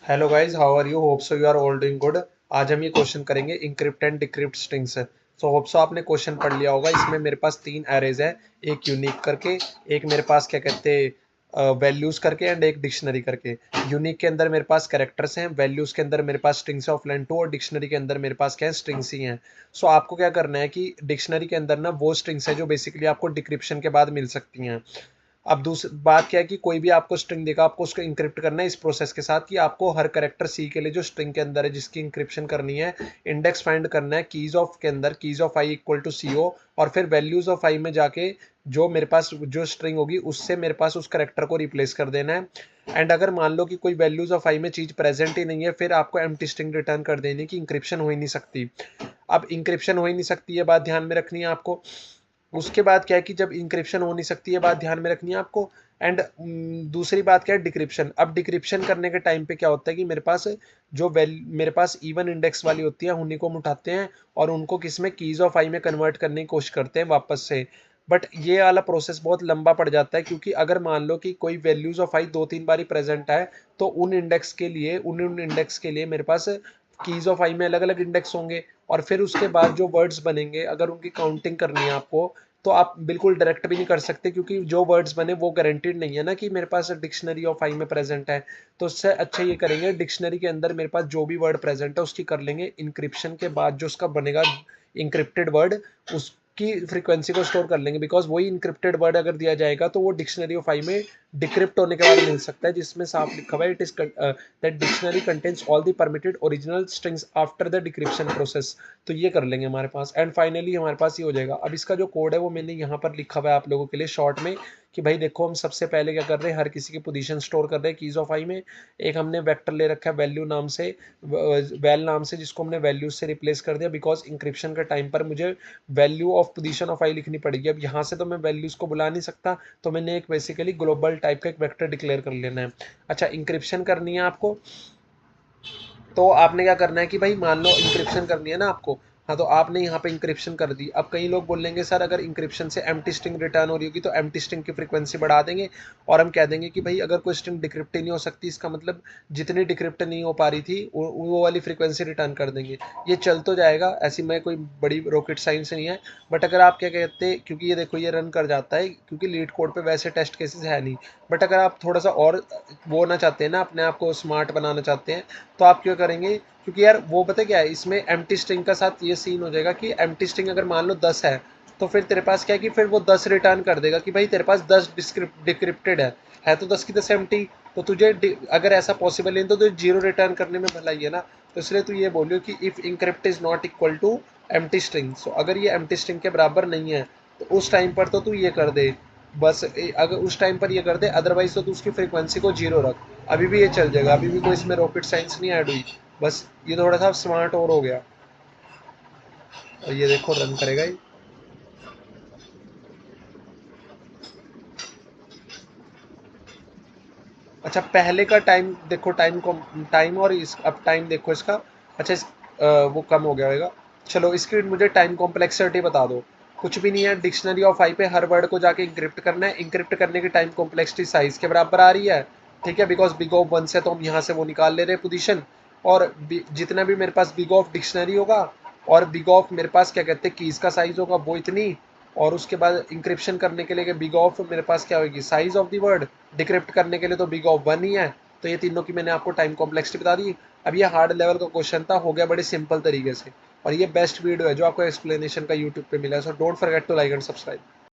Hello guys, how are you? Hope so you are all doing good. आज हम ये question करेंगे encrypt and decrypt strings. So hope so आपने question पढ़ लिया होगा। इसमें मेरे पास तीन एरेज है, एक यूनिक करके, एक मेरे पास क्या कहते हैं वैल्यूज करके, एंड एक डिक्शनरी करके। यूनिक के अंदर मेरे पास कैरेक्टर्स हैं, वैल्यूज के अंदर मेरे पास स्ट्रिंग्स ऑफ लेंथ 2, और डिक्शनरी के अंदर मेरे पास क्या है, स्ट्रिंग्स ही हैं। सो आपको क्या करना है कि डिक्शनरी के अंदर ना वो स्ट्रिंग्स है जो बेसिकली आपको डिक्रिप्शन के बाद मिल सकती हैं। अब दूसरी बात क्या है कि कोई भी आपको स्ट्रिंग देगा, आपको उसको इंक्रिप्ट करना है इस प्रोसेस के साथ कि आपको हर कैरेक्टर सी के लिए जो स्ट्रिंग के अंदर है जिसकी इंक्रिप्शन करनी है, इंडेक्स फाइंड करना है कीज ऑफ के अंदर, keys of I equal to C O, और फिर वैल्यूज ऑफ आई में जाके जो मेरे पास जो स्ट्रिंग होगी उससे मेरे पास उस करेक्टर को रिप्लेस कर देना है। एंड अगर मान लो कि कोई वैल्यूज ऑफ आई में चीज प्रेजेंट ही नहीं है, फिर आपको एम्प्टी स्ट्रिंग रिटर्न कर देनी की इंक्रिप्शन हो ही नहीं सकती। अब इंक्रिप्शन हो ही नहीं सकती, ये बात ध्यान में रखनी है आपको। उसके बाद क्या है कि जब इंक्रिप्शन हो नहीं सकती है, बात ध्यान में रखनी है आपको। एंड दूसरी बात क्या है, डिक्रिप्शन। अब डिक्रिप्शन करने के टाइम पे क्या होता है कि मेरे पास जो मेरे पास इवन इंडेक्स वाली होती है उन्हीं को हम उठाते हैं और उनको किस में, कीज ऑफ आई में कन्वर्ट करने की कोशिश करते हैं वापस से। बट ये वाला प्रोसेस बहुत लंबा पड़ जाता है, क्योंकि अगर मान लो कि कोई वैल्यूज ऑफ आई दो तीन बारी प्रेजेंट है, तो उन इंडेक्स के लिए मेरे पास कीज ऑफ आई में अलग अलग इंडेक्स होंगे। और फिर उसके बाद जो वर्ड्स बनेंगे, अगर उनकी काउंटिंग करनी है आपको, तो आप बिल्कुल डायरेक्ट भी नहीं कर सकते, क्योंकि जो वर्ड्स बने वो गारंटीड नहीं है ना कि मेरे पास डिक्शनरी ऑफ आई में प्रेजेंट है। तो उससे अच्छा ये करेंगे, डिक्शनरी के अंदर मेरे पास जो भी वर्ड प्रेजेंट है उसकी कर लेंगे इंक्रिप्शन के बाद जो उसका बनेगा इंक्रिप्टेड वर्ड, उसकी फ्रीक्वेंसी को स्टोर कर लेंगे। बिकॉज वही इंक्रिप्टेड वर्ड अगर दिया जाएगा तो वो डिक्शनरी ऑफ आई में डिक्रिप्ट होने के बाद मिल सकता है, जिसमें साफ लिखा हुआ है, it is that dictionary contains all the permitted original strings after the decryption process. तो ये कर लेंगे हमारे पास, एंड फाइनली हमारे पास ये हो जाएगा। अब इसका जो कोड है वो मैंने यहाँ पर लिखा हुआ है आप लोगों के लिए शॉर्ट में, कि भाई देखो हम सबसे पहले क्या कर रहे हैं, हर किसी की पोजीशन स्टोर कर रहे हैं कीज ऑफ आई में। एक हमने वेक्टर ले रखा है वैल्यू नाम से, वैल नाम से, जिसको हमने वैल्यूज से रिप्लेस कर दिया, बिकॉज इंक्रिप्शन के टाइम पर मुझे वैल्यू ऑफ पोजीशन ऑफ आई लिखनी पड़ेगी। अब यहाँ से तो मैं वैल्यूज को बुला नहीं सकता, तो मैंने एक बेसिकली ग्लोबल टाइप का एक वेक्टर डिक्लेयर कर लेना है। अच्छा, इंक्रिप्शन करनी है आपको, तो आपने क्या करना है कि भाई मान लो इंक्रिप्शन करनी है ना आपको। हाँ, तो आपने यहाँ पे इंक्रिप्शन कर दी। अब कई लोग बोलेंगे सर अगर इंक्रिप्शन से एम्प्टी स्ट्रिंग रिटर्न हो रही होगी तो एम्प्टी स्ट्रिंग की फ्रीक्वेंसी बढ़ा देंगे, और हम कह देंगे कि भाई अगर कोई स्ट्रिंग डिक्रिप्ट ही नहीं हो सकती, इसका मतलब जितनी डिक्रिप्ट नहीं हो पा रही थी वो वाली फ्रीक्वेंसी रिटर्न कर देंगे। ये चल तो जाएगा, ऐसी में कोई बड़ी रॉकेट साइंस नहीं है। बट अगर आप क्या कहते, क्योंकि ये देखो ये रन कर जाता है, क्योंकि लीड कोड पे वैसे टेस्ट केसेस है नहीं। बट अगर आप थोड़ा सा और वो ना चाहते हैं ना, अपने आप को स्मार्ट बनाना चाहते हैं, तो आप क्या करेंगे, क्योंकि यार वो पता क्या है, इसमें एम्प्टी स्ट्रिंग का साथ ये सीन हो जाएगा कि एम्प्टी स्ट्रिंग अगर मान लो 10 है, तो फिर तेरे पास क्या है कि फिर वो 10 रिटर्न कर देगा कि भाई तेरे पास 10 डिक्रिप्टेड है तो 10 की 10 एम्प्टी। तो तुझे अगर ऐसा पॉसिबल नहीं तो तुझे जीरो रिटर्न करने में भलाई है ना। तो इसलिए तू ये बोलियो कि if encrypt is not equal to empty string, so अगर ये एम्प्टी स्ट्रिंग के बराबर नहीं है तो उस टाइम पर तो तू ये कर दे, बस अगर उस टाइम पर ये कर दे, अदरवाइज तो तू उसकी फ्रीक्वेंसी को जीरो रख। अभी भी ये चल जाएगा, अभी भी कोई इसमें रॉकेट साइंस नहीं ऐड हुई। बस ये थोड़ा सा स्मार्ट और हो गया। और ये देखो रन करेगा ये। अच्छा, पहले का टाइम देखो, टाइम को टाइम, और इस अब टाइम देखो इसका। अच्छा वो कम हो गया होगा। चलो इसकी मुझे टाइम कॉम्प्लेक्सिटी बता दो। कुछ भी नहीं है, डिक्शनरी ऑफ आई पे हर वर्ड को जाके इंक्रिप्ट करना है, इंक्रिप्ट करने की टाइम कॉम्प्लेक्सिटी साइज के बराबर आ रही है। ठीक है, बिकॉज बिग ऑफ वन से तो हम यहाँ से वो निकाल ले रहे हैं पोजीशन, और जितना भी मेरे पास बिग ऑफ डिक्शनरी होगा और बिग ऑफ मेरे पास क्या कहते हैं कीज का साइज होगा वो इतनी, और उसके बाद इंक्रिप्शन करने के लिए बिग ऑफ मेरे पास क्या होगी, size of the word. Decrypt करने के लिए तो बिग ऑफ वन ही है। तो ये तीनों की मैंने आपको टाइम कॉम्प्लेक्सिटी बता दी। अब ये हार्ड लेवल का क्वेश्चन था, हो गया बड़े सिंपल तरीके से। और ये बेस्ट वीडियो है जो आपको एक्सप्लेनेशन का यूट्यूब पे मिला है। So don't forget to like and subscribe.